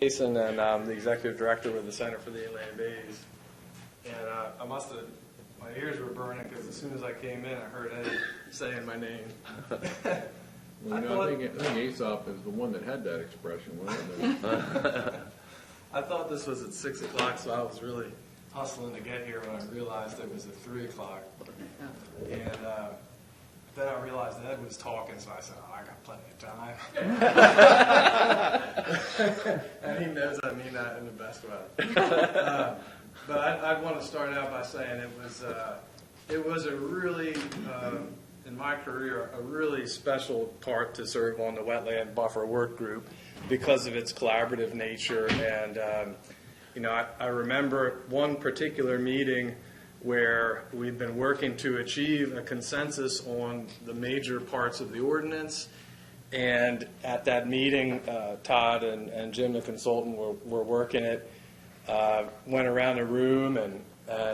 Jason, and I'm the executive director with the Center for the Inland Bays. And I must have, my ears were burning because as soon as I came in, I heard Eddie saying my name. Well, I think Aesop is the one that had that expression, wasn't it? I thought this was at 6 o'clock, so I was really hustling to get here when I realized it was at 3 o'clock. And then I realized Ed was talking, so I said, oh, I got plenty of time. And he knows I mean that in the best way. But I want to start out by saying it was a really, in my career, a really special part to serve on the Wetland Buffer Work Group because of its collaborative nature. And, I remember one particular meeting where we've been working to achieve a consensus on the major parts of the ordinance. And at that meeting, Todd and Jim, the consultant, were working it, went around the room and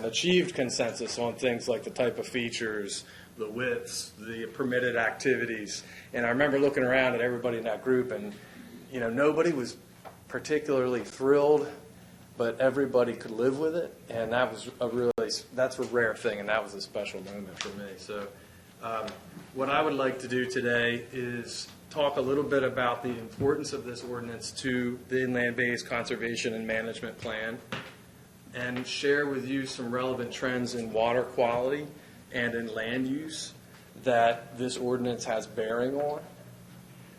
achieved consensus on things like the type of features, the widths, the permitted activities. And I remember looking around at everybody in that group, and nobody was particularly thrilled, but everybody could live with it, and that was that's a rare thing, and that was a special moment for me. So what I would like to do today is talk a little bit about the importance of this ordinance to the Inland Bays Conservation and Management Plan, and share with you some relevant trends in water quality and in land use that this ordinance has bearing on.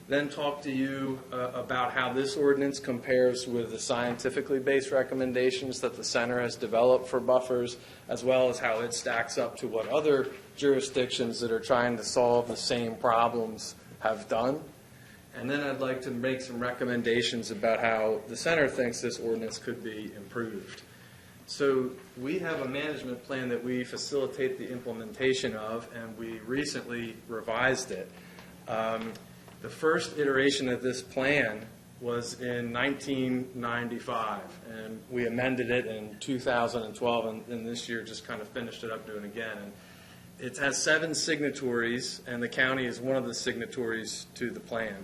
Then talk to you about how this ordinance compares with the scientifically based recommendations that the center has developed for buffers, as well as how it stacks up to what other jurisdictions that are trying to solve the same problems have done. And then I'd like to make some recommendations about how the center thinks this ordinance could be improved. So we have a management plan that we facilitate the implementation of, and we recently revised it. The first iteration of this plan was in 1995, and we amended it in 2012, and this year just kind of finished it up doing it again. And it has 7 signatories, and the county is one of the signatories to the plan.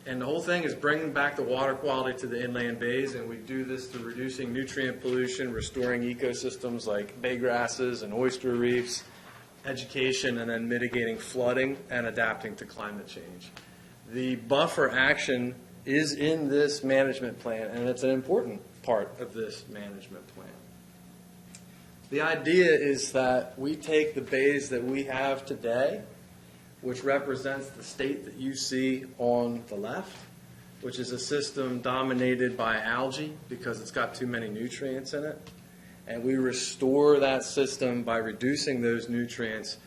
And the whole thing is bringing back the water quality to the inland bays, and we do this through reducing nutrient pollution, restoring ecosystems like bay grasses and oyster reefs, education, and then mitigating flooding and adapting to climate change. The buffer action is in this management plan, and it's an important part of this management plan. The idea is that we take the bays that we have today, which represents the state that you see on the left, which is a system dominated by algae because it's got too many nutrients in it. And we restore that system by reducing those nutrients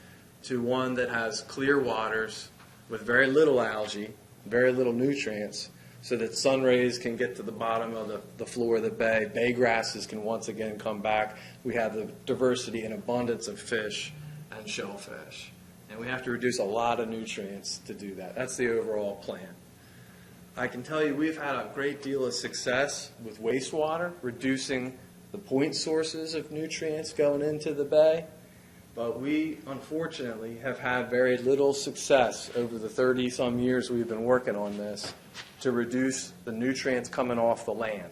to one that has clear waters with very little algae, very little nutrients, so that sun rays can get to the bottom of the floor of the bay. Bay grasses can once again come back. We have the diversity and abundance of fish and shellfish. And we have to reduce a lot of nutrients to do that. That's the overall plan. I can tell you we've had a great deal of success with wastewater, reducing the point sources of nutrients going into the bay. But we, unfortunately, have had very little success over the 30-some years we've been working on this to reduce the nutrients coming off the land,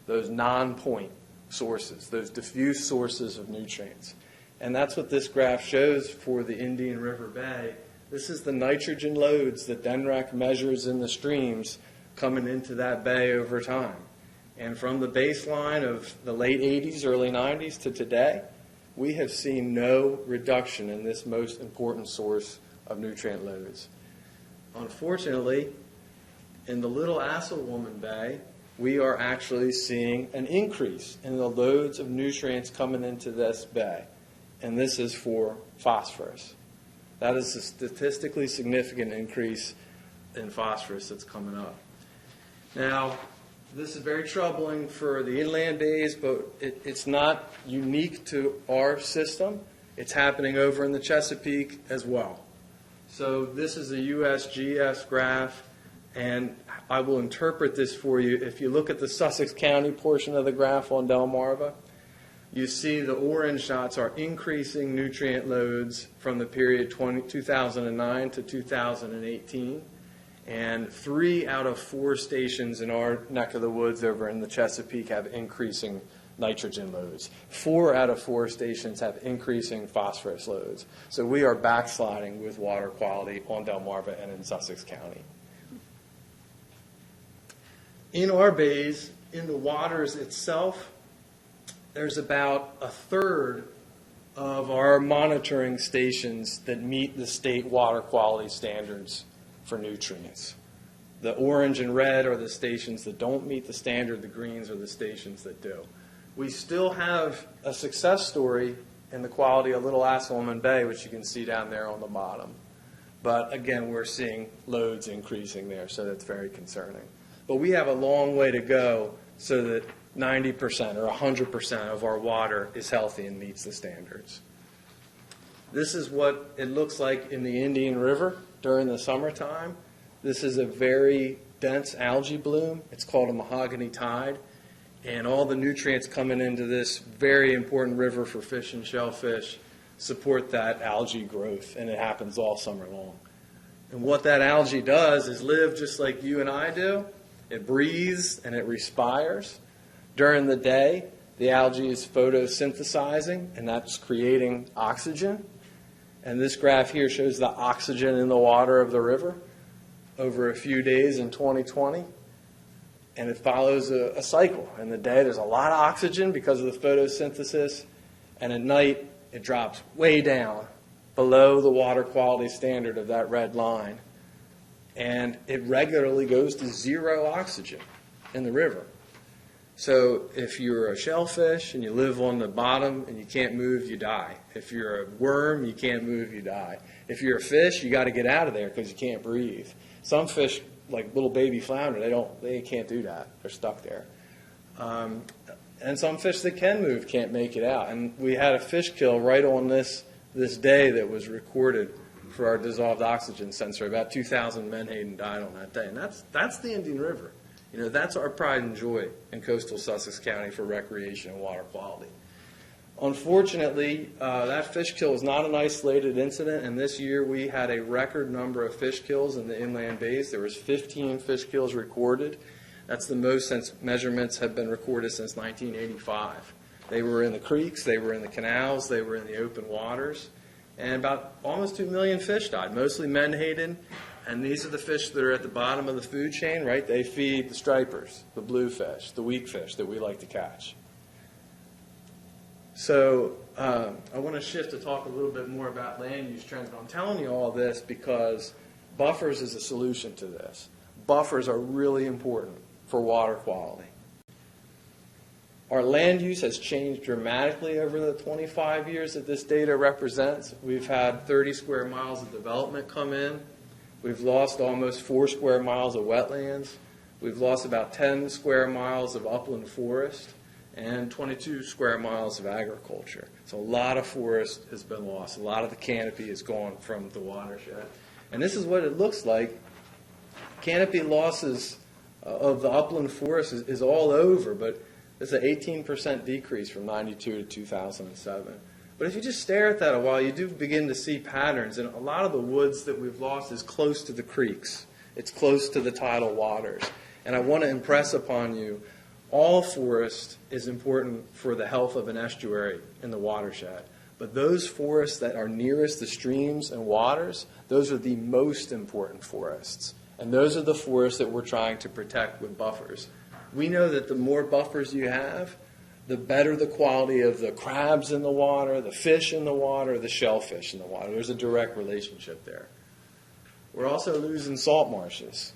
those non-point sources, those diffuse sources of nutrients. And that's what this graph shows for the Indian River Bay. This is the nitrogen loads that DNREC measures in the streams coming into that bay over time. And from the baseline of the late 80s, early 90s to today, we have seen no reduction in this most important source of nutrient loads. Unfortunately, in the Little Assawoman Bay, we are actually seeing an increase in the loads of nutrients coming into this bay. And this is for phosphorus. That is a statistically significant increase in phosphorus that's coming up. Now, this is very troubling for the inland bays, but it's not unique to our system. It's happening over in the Chesapeake as well. So this is a Usgs Graph, and I will interpret this for you. If you look at the Sussex County portion of the graph on Delmarva, you see the orange dots are increasing nutrient loads from the period 2009 to 2018. And 3 out of 4 stations in our neck of the woods over in the Chesapeake have increasing nitrogen loads. 4 out of 4 stations have increasing phosphorus loads. So we are backsliding with water quality on Delmarva and in Sussex County. In our bays, in the waters itself, there's about a third of our monitoring stations that meet the state water quality standards for nutrients. The orange and red are the stations that don't meet the standard. The greens are the stations that do. We still have a success story in the quality of Little Assaulman Bay, which you can see down there on the bottom. But again, we're seeing loads increasing there, so that's very concerning. But we have a long way to go so that 90% or 100% of our water is healthy and meets the standards. This is what it looks like in the Indian River during the summertime. This is a very dense algae bloom. It's called a Mahogany Tide. And all the nutrients coming into this very important river for fish and shellfish support that algae growth, and it happens all summer long. And what that algae does is live just like you and I do. It breathes and it respires. During the day, the algae is photosynthesizing, and that's creating oxygen. And this graph here shows the oxygen in the water of the river over a few days in 2020. And it follows a cycle. In the day, there's a lot of oxygen because of the photosynthesis. And at night, it drops way down below the water quality standard of that red line. And it regularly goes to 0 oxygen in the river. So if you're a shellfish and you live on the bottom and you can't move, you die. If you're a worm, you can't move, you die. If you're a fish, you got to get out of there because you can't breathe. Some fish, like little baby flounder, they can't do that. They're stuck there. And some fish that can move can't make it out. And we had a fish kill right on this day that was recorded for our dissolved oxygen sensor. About 2,000 menhaden died on that day. And that's the Indian River. You know, that's our pride and joy in coastal Sussex County for recreation and water quality. Unfortunately, that fish kill is not an isolated incident, and this year we had a record number of fish kills in the inland bays. There was 15 fish kills recorded. That's the most since measurements have been recorded since 1985. They were in the creeks, they were in the canals, they were in the open waters, and about almost 2 million fish died, mostly menhaden. And these are the fish that are at the bottom of the food chain, right? They feed the stripers, the bluefish, the weak fish that we like to catch. So I want to shift to talk a little bit more about land use trends. But I'm telling you all this because buffers is a solution to this. Buffers are really important for water quality. Our land use has changed dramatically over the 25 years that this data represents. We've had 30 square miles of development come in. We've lost almost 4 square miles of wetlands. We've lost about 10 square miles of upland forest and 22 square miles of agriculture. So a lot of forest has been lost. A lot of the canopy is gone from the watershed. And this is what it looks like. Canopy losses of the upland forest is all over, but it's an 18% decrease from 92 to 2007. But if you just stare at that a while, you do begin to see patterns. And a lot of the woods that we've lost is close to the creeks. It's close to the tidal waters. And I want to impress upon you, all forest is important for the health of an estuary in the watershed. But those forests that are nearest the streams and waters, those are the most important forests. And those are the forests that we're trying to protect with buffers. We know that the more buffers you have, the better the quality of the crabs in the water, the fish in the water, the shellfish in the water. There's a direct relationship there. We're also losing salt marshes.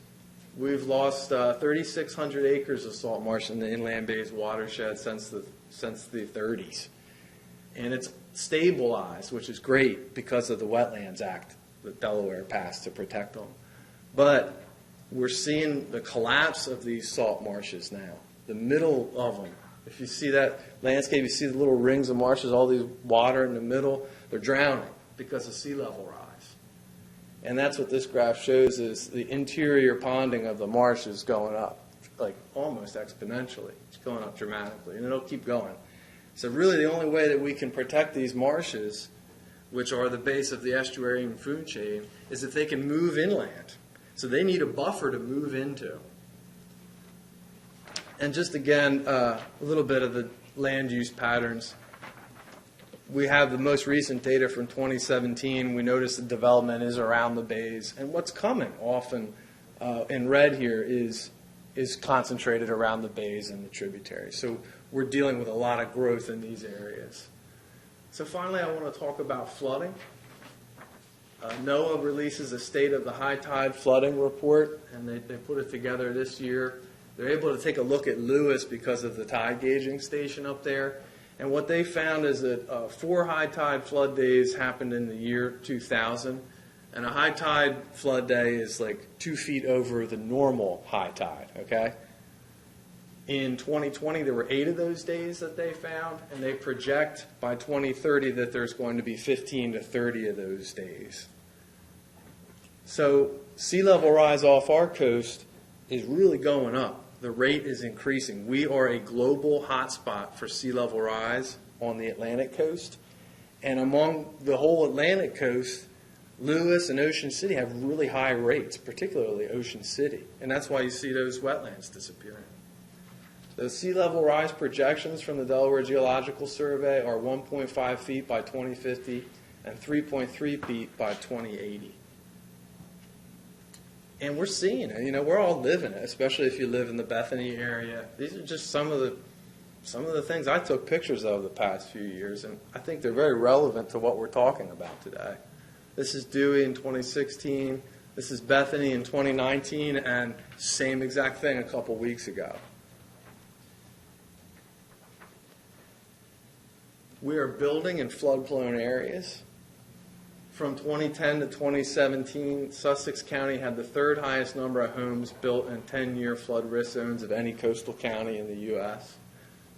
We've lost 3,600 acres of salt marsh in the inland bays watershed since the 30s. And it's stabilized, which is great because of the Wetlands Act that Delaware passed to protect them. But we're seeing the collapse of these salt marshes now, the middle of them. If you see that landscape, you see the little rings of marshes, all these water in the middle, they're drowning because of sea level rise. And that's what this graph shows, is the interior ponding of the marsh is going up, like almost exponentially. It's going up dramatically, and it'll keep going. So really the only way that we can protect these marshes, which are the base of the estuarine food chain, is if they can move inland. So they need a buffer to move into. And just again, a little bit of the land use patterns. We have the most recent data from 2017. We notice the development is around the bays. And what's coming often in red here is concentrated around the bays and the tributaries. So we're dealing with a lot of growth in these areas. So finally, I want to talk about flooding. Noaa releases a State of the High Tide Flooding Report, and they put it together this year. They're able to take a look at Lewis because of the tide gauging station up there. And what they found is that 4 high tide flood days happened in the year 2000. And a high tide flood day is like 2 feet over the normal high tide, okay? In 2020, there were 8 of those days that they found, and they project by 2030 that there's going to be 15 to 30 of those days. So sea level rise off our coast is really going up. The rate is increasing. We are a global hotspot for sea level rise on the Atlantic coast. And among the whole Atlantic coast, Lewis and Ocean City have really high rates, particularly Ocean City. And that's why you see those wetlands disappearing. The sea level rise projections from the Delaware Geological Survey are 1.5 feet by 2050 and 3.3 feet by 2080. And we're seeing it. You know, we're all living it, especially if you live in the Bethany area. These are just some of the things I took pictures of the past few years, and I think they're very relevant to what we're talking about today. This is Dewey in 2016. This is Bethany in 2019, and same exact thing a couple weeks ago. We are building in flood-prone areas. From 2010 to 2017, Sussex County had the 3rd highest number of homes built in 10-year flood risk zones of any coastal county in the U.S.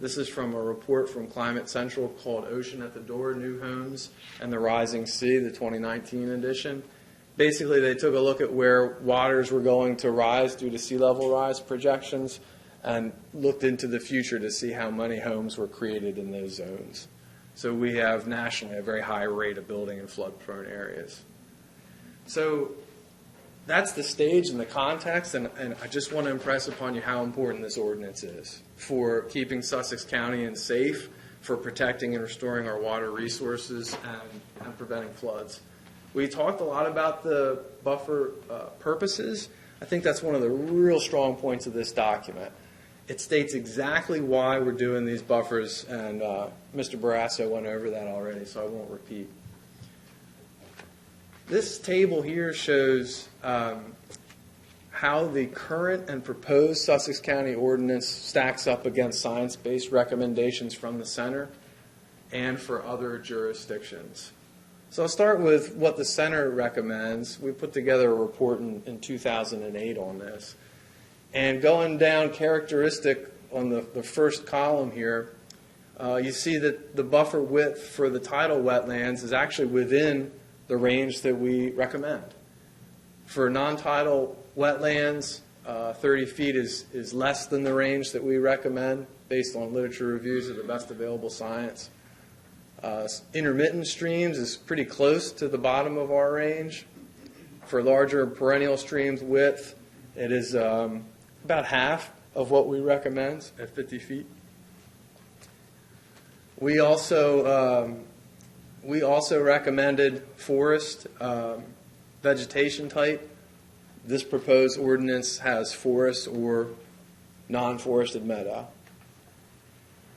This is from a report from Climate Central called Ocean at the Door, New Homes and the Rising Sea, the 2019 edition. Basically, they took a look at where waters were going to rise due to sea level rise projections and looked into the future to see how many homes were created in those zones. So we have nationally a very high rate of building in flood-prone areas. So that's the stage and the context, and I just want to impress upon you how important this ordinance is for keeping Sussex County safe, for protecting and restoring our water resources, and preventing floods. We talked a lot about the buffer purposes. I think that's one of the real strong points of this document. It states exactly why we're doing these buffers, and Mr. Barrasso went over that already, so I won't repeat. This table here shows how the current and proposed Sussex County ordinance stacks up against science-based recommendations from the center and for other jurisdictions. So I'll start with what the center recommends. We put together a report in 2008 on this. And going down characteristic on the first column here, you see that the buffer width for the tidal wetlands is actually within the range that we recommend. For non-tidal wetlands, 30 feet is less than the range that we recommend based on literature reviews of the best available science. Intermittent streams is pretty close to the bottom of our range. For larger perennial streams width, it is about half of what we recommend at 50 feet. We also recommended forest vegetation type. This proposed ordinance has forest or non-forested meadow.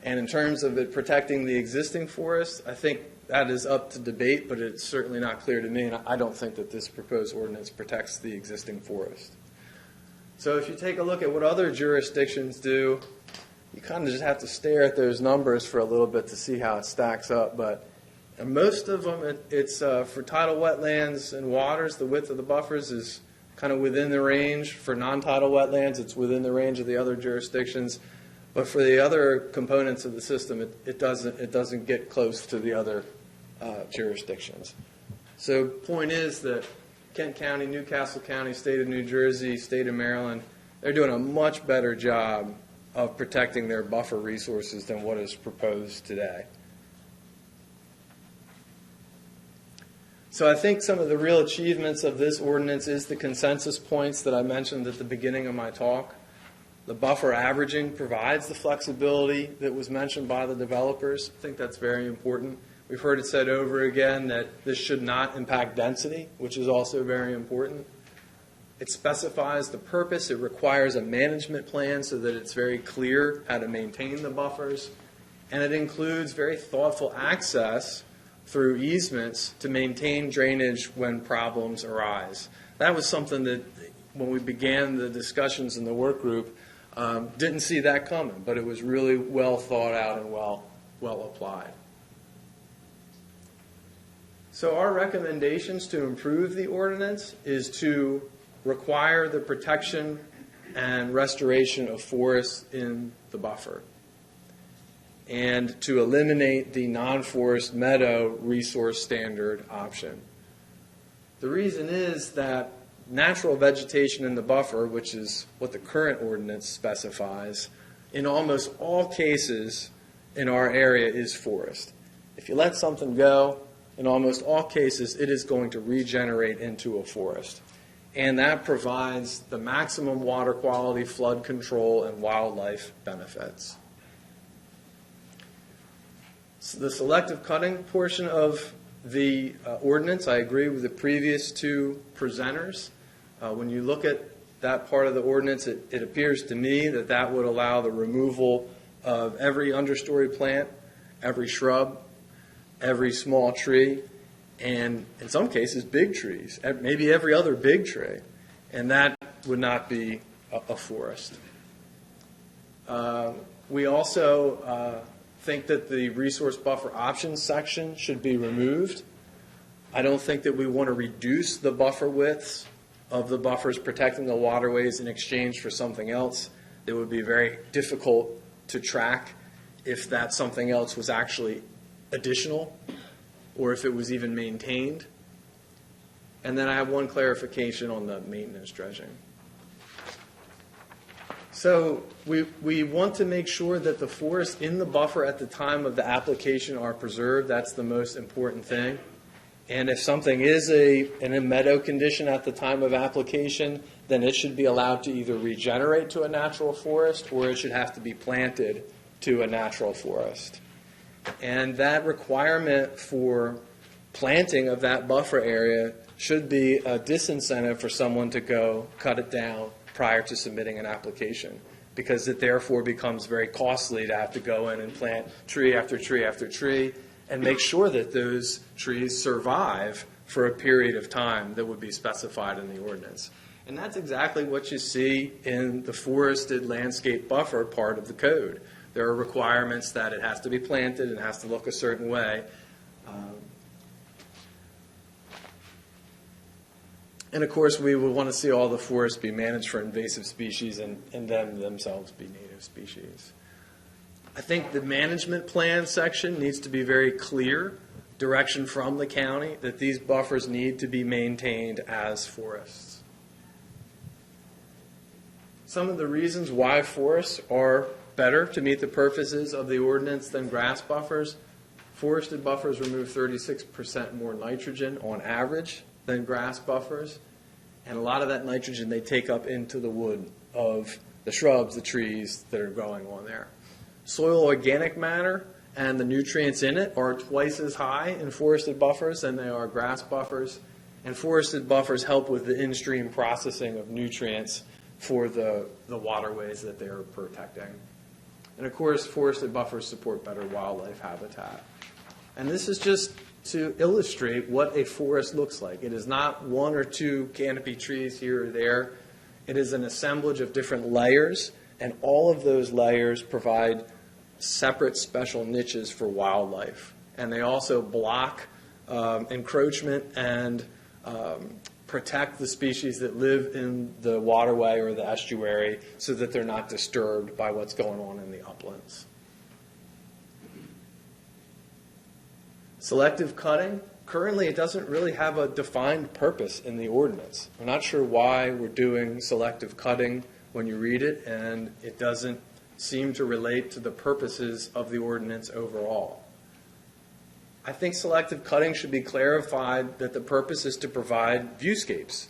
And in terms of it protecting the existing forest, I think that is up to debate, but it's certainly not clear to me, and I don't think that this proposed ordinance protects the existing forest. So if you take a look at what other jurisdictions do, you kind of just have to stare at those numbers for a little bit to see how it stacks up. But in most of them, it's for tidal wetlands and waters, the width of the buffers is kind of within the range. For non-tidal wetlands, it's within the range of the other jurisdictions. But for the other components of the system, it doesn't get close to the other jurisdictions. So point is that Kent County, Newcastle County, State of New Jersey, State of Maryland, they're doing a much better job of protecting their buffer resources than what is proposed today. So I think some of the real achievements of this ordinance is the consensus points that I mentioned at the beginning of my talk. The buffer averaging provides the flexibility that was mentioned by the developers. I think that's very important. We've heard it said over again that this should not impact density, which is also very important. It specifies the purpose. It requires a management plan so that it's very clear how to maintain the buffers. And it includes very thoughtful access through easements to maintain drainage when problems arise. That was something that, when we began the discussions in the work group, didn't see that coming, but it was really well thought out and well applied. So our recommendations to improve the ordinance is to require the protection and restoration of forests in the buffer, and to eliminate the non-forest meadow resource standard option. The reason is that natural vegetation in the buffer, which is what the current ordinance specifies, in almost all cases in our area is forest. If you let something go, in almost all cases, it is going to regenerate into a forest. And that provides the maximum water quality, flood control, and wildlife benefits. So the selective cutting portion of the ordinance, I agree with the previous two presenters. When you look at that part of the ordinance, it appears to me that that would allow the removal of every understory plant, every shrub, every small tree, and in some cases big trees, maybe every other big tree, and that would not be a forest. We also think that the resource buffer options section should be removed. I don't think that we want to reduce the buffer widths of the buffers protecting the waterways in exchange for something else that would be very difficult to track if that something else was actually additional or if it was even maintained. And then I have one clarification on the maintenance dredging. So we want to make sure that the forests in the buffer at the time of the application are preserved. That's the most important thing. And if something is in a meadow condition at the time of application, then it should be allowed to either regenerate to a natural forest or it should have to be planted to a natural forest. And that requirement for planting of that buffer area should be a disincentive for someone to go cut it down prior to submitting an application, because it therefore becomes very costly to have to go in and plant tree after tree after tree and make sure that those trees survive for a period of time that would be specified in the ordinance. And that's exactly what you see in the forested landscape buffer part of the code. There are requirements that it has to be planted, it has to look a certain way. And of course, we would want to see all the forests be managed for invasive species and them themselves be native species. I think the management plan section needs to be very clear, direction from the county, that these buffers need to be maintained as forests. Some of the reasons why forests are better to meet the purposes of the ordinance than grass buffers: forested buffers remove 36% more nitrogen on average than grass buffers, and a lot of that nitrogen they take up into the wood of the shrubs, the trees that are growing on there. Soil organic matter and the nutrients in it are twice as high in forested buffers than they are grass buffers, and forested buffers help with the in-stream processing of nutrients for the waterways that they're protecting. And of course, forested buffers support better wildlife habitat. And this is just to illustrate what a forest looks like. It is not one or two canopy trees here or there. It is an assemblage of different layers, and all of those layers provide separate special niches for wildlife. And they also block encroachment and protect the species that live in the waterway or the estuary so that they're not disturbed by what's going on in the uplands. Selective cutting, currently it doesn't really have a defined purpose in the ordinance. I'm not sure why we're doing selective cutting when you read it, and it doesn't seem to relate to the purposes of the ordinance overall. I think selective cutting should be clarified that the purpose is to provide viewscapes.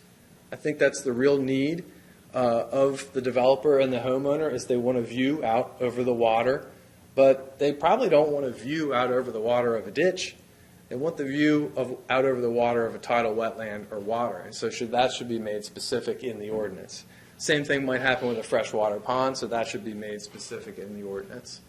I think that's the real need of the developer and the homeowner, is they want to view out over the water, but they probably don't want to view out over the water of a ditch. They want the view out over the water of a tidal wetland or water, and so that should be made specific in the ordinance. Same thing might happen with a freshwater pond, so that should be made specific in the ordinance.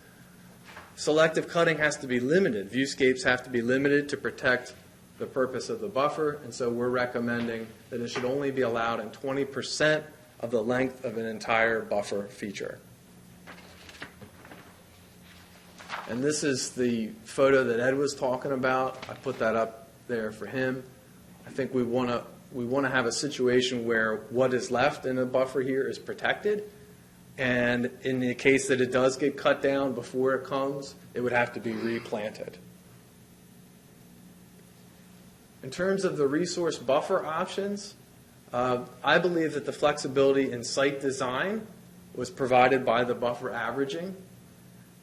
Selective cutting has to be limited. Viewscapes have to be limited to protect the purpose of the buffer, and so we're recommending that it should only be allowed in 20% of the length of an entire buffer feature. And this is the photo that Ed was talking about. I put that up there for him. I think we want to have a situation where what is left in a buffer here is protected. And in the case that it does get cut down before it comes, it would have to be replanted. In terms of the resource buffer options, I believe that the flexibility in site design was provided by the buffer averaging.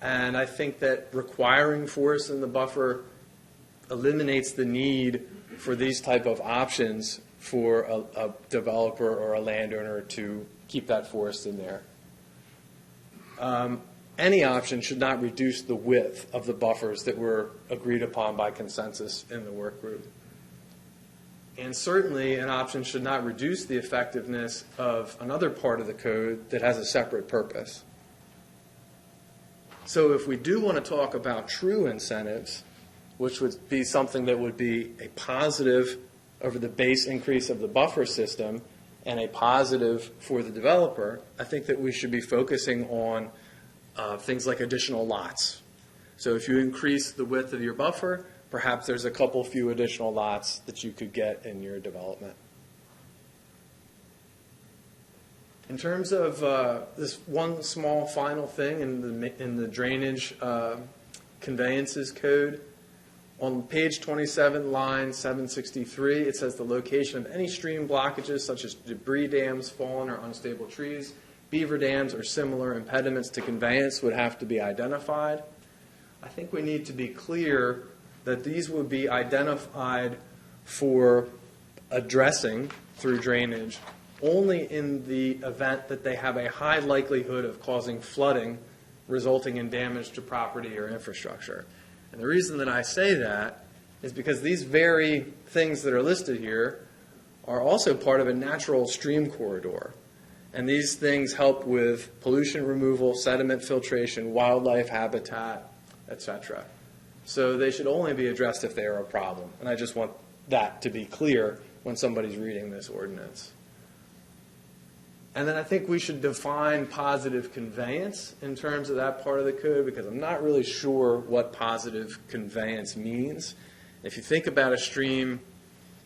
And I think that requiring forests in the buffer eliminates the need for these type of options for a developer or a landowner to keep that forest in there. Any option should not reduce the width of the buffers that were agreed upon by consensus in the work group. And certainly an option should not reduce the effectiveness of another part of the code that has a separate purpose. So if we do want to talk about true incentives, which would be something that would be a positive over the base increase of the buffer system and a positive for the developer, I think that we should be focusing on things like additional lots. So if you increase the width of your buffer, perhaps there's a couple few additional lots that you could get in your development. In terms of this one small final thing in the drainage conveyances code, on page 27, line 763, it says the location of any stream blockages such as debris dams, fallen or unstable trees, beaver dams, or similar impediments to conveyance would have to be identified. I think we need to be clear that these would be identified for addressing through drainage only in the event that they have a high likelihood of causing flooding resulting in damage to property or infrastructure. And the reason that I say that is because these very things that are listed here are also part of a natural stream corridor. And these things help with pollution removal, sediment filtration, wildlife habitat, etc. So they should only be addressed if they are a problem. And I just want that to be clear when somebody's reading this ordinance. And then I think we should define positive conveyance in terms of that part of the code, because I'm not really sure what positive conveyance means. If you think about a stream,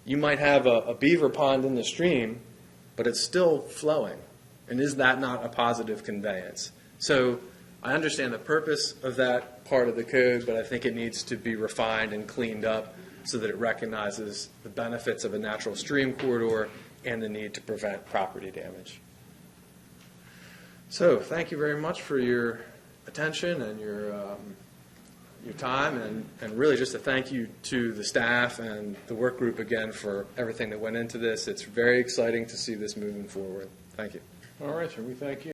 you might have a beaver pond in the stream, but it's still flowing. And is that not a positive conveyance? So I understand the purpose of that part of the code, but I think it needs to be refined and cleaned up so that it recognizes the benefits of a natural stream corridor and the need to prevent property damage. So thank you very much for your attention and your time, and really just a thank you to the staff and the work group again for everything that went into this. It's very exciting to see this moving forward. Thank you. All right, sir. We thank you.